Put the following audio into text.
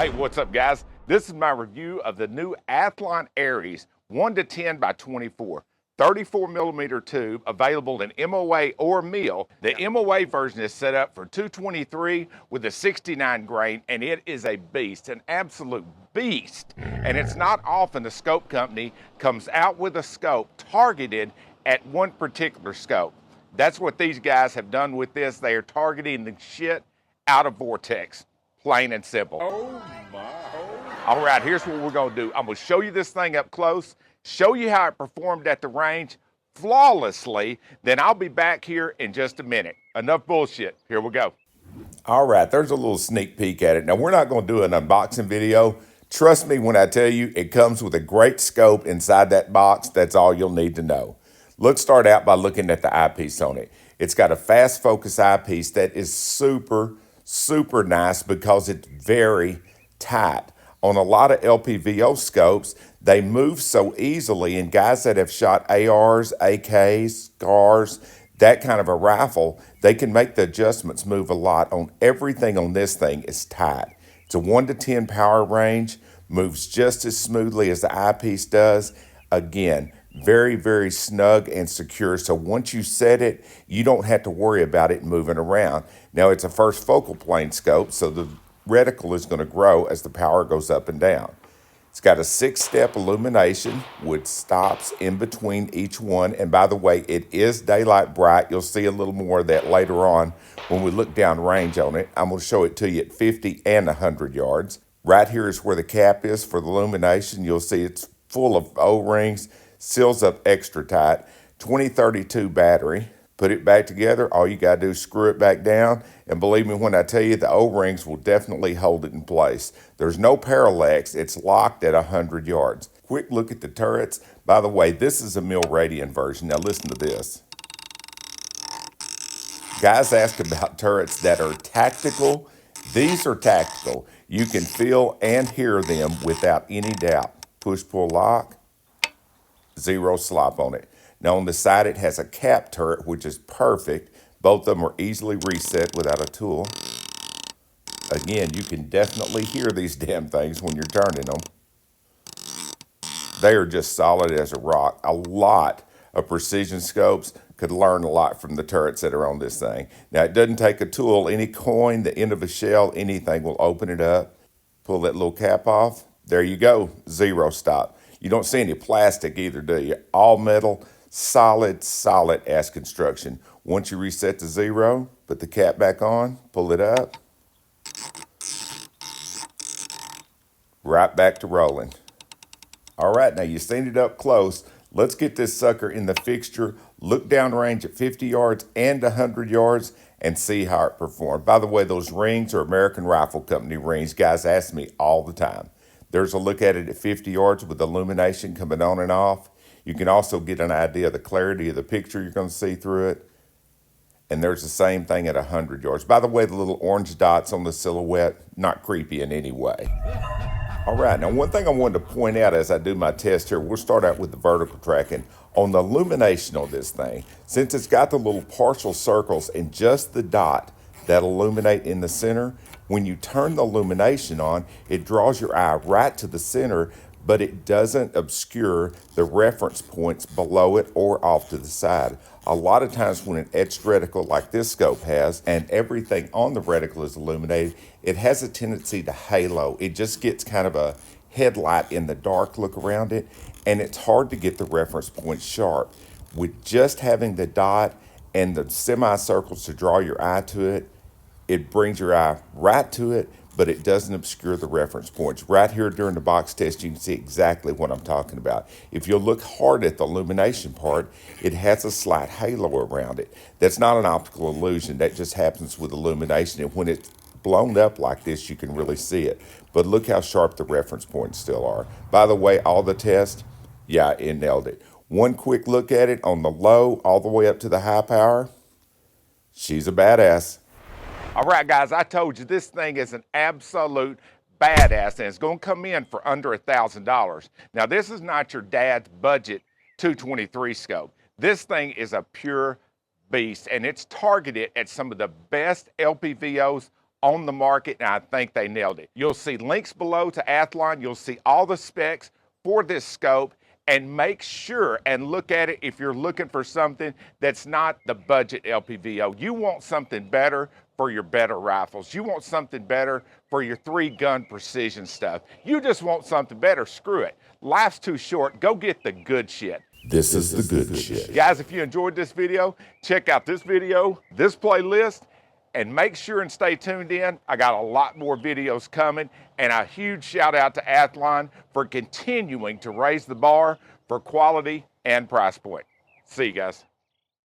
Hey, what's up, guys? This is my review of the new Athlon Ares 1-10 by 24. 34 millimeter tube available in MOA or mill. The MOA version is set up for 223 with a 69 grain, and it is a beast, an absolute beast. And it's not often a scope company comes out with a scope targeted at one particular scope. That's what these guys have done with this. They are targeting the shit out of Vortex, plain and simple. Oh my. All right, here's what we're gonna do. I'm gonna show you this thing up close, show you how it performed at the range flawlessly, then I'll be back here in just a minute. Enough bullshit, here we go. All right, there's a little sneak peek at it. Now, we're not gonna do an unboxing video. Trust me when I tell you, it comes with a great scope inside that box. That's all you'll need to know. Let's start out by looking at the eyepiece on it. It's got a fast focus eyepiece that is super nice because it's very tight. On a lot of LPVO scopes, they move so easily, and guys that have shot ARs, AKs, SCARs, that kind of a rifle, they can make the adjustments move a lot. On everything on this thing is tight. It's a 1-10 power range, moves just as smoothly as the eyepiece does. Again, very snug and secure. So once you set it, you don't have to worry about it moving around. Now, it's a first focal plane scope, so the reticle is going to grow as the power goes up and down. It's got a 6-step illumination with stops in between each one. And by the way, it is daylight bright. You'll see a little more of that later on when we look down range on it. I'm going to show it to you at 50 and 100 yards. Right here is where the cap is for the illumination. You'll see it's full of O-rings, seals up extra tight. 2032 battery. Put it back together, all you gotta do is screw it back down, and believe me when I tell you, the O-rings will definitely hold it in place. There's no parallax, it's locked at 100 yards. Quick look at the turrets. By the way, this is a mil-radian version. Now listen to this. Guys ask about turrets that are tactical. These are tactical. You can feel and hear them without any doubt. Push-pull lock, zero slop on it. Now on the side it has a cap turret, which is perfect. Both of them are easily reset without a tool. Again, you can definitely hear these damn things when you're turning them. They are just solid as a rock. A lot of precision scopes could learn a lot from the turrets that are on this thing. Now it doesn't take a tool. Any coin, the end of a shell, anything will open it up. Pull that little cap off. There you go, zero stop. You don't see any plastic either, do you? All metal. Solid ass construction. Once you reset to zero, put the cap back on, pull it up. Right back to rolling. All right, now you've seen it up close. Let's get this sucker in the fixture, look down range at 50 yards and 100 yards, and see how it performs. By the way, those rings are American Rifle Company rings. Guys ask me all the time. There's a look at it at 50 yards with illumination coming on and off. You can also get an idea of the clarity of the picture you're going to see through it. And there's the same thing at 100 yards. By the way, the little orange dots on the silhouette, not creepy in any way. All right, now one thing I wanted to point out as I do my test here, we'll start out with the vertical tracking. On the illumination on this thing, since it's got the little partial circles and just the dot that illuminate in the center, when you turn the illumination on, it draws your eye right to the center, but it doesn't obscure the reference points below it or off to the side. A lot of times when an etched reticle like this scope has, and everything on the reticle is illuminated, it has a tendency to halo. It just gets kind of a headlight in the dark look around it, and it's hard to get the reference points sharp. With just having the dot and the semicircles to draw your eye to it, it brings your eye right to it, but it doesn't obscure the reference points. Right here during the box test, you can see exactly what I'm talking about. If you'll look hard at the illumination part, it has a slight halo around it. That's not an optical illusion. That just happens with illumination. And when it's blown up like this, you can really see it. But look how sharp the reference points still are. By the way, all the tests, yeah, it nailed it. One quick look at it on the low all the way up to the high power. She's a badass. All right, guys, I told you this thing is an absolute badass, and it's going to come in for under $1,000. Now, this is not your dad's budget 223 scope. This thing is a pure beast, and it's targeted at some of the best LPVOs on the market, and I think they nailed it. You'll see links below to Athlon. You'll see all the specs for this scope, and make sure and look at it if you're looking for something that's not the budget LPVO. You want something better for your better rifles. You want something better for your 3-gun precision stuff. You just want something better, screw it. Life's too short, go get the good shit. This is the good shit. Guys, if you enjoyed this video, check out this video, this playlist, and make sure and stay tuned in. I got a lot more videos coming, and a huge shout out to Athlon for continuing to raise the bar for quality and price point. See you guys.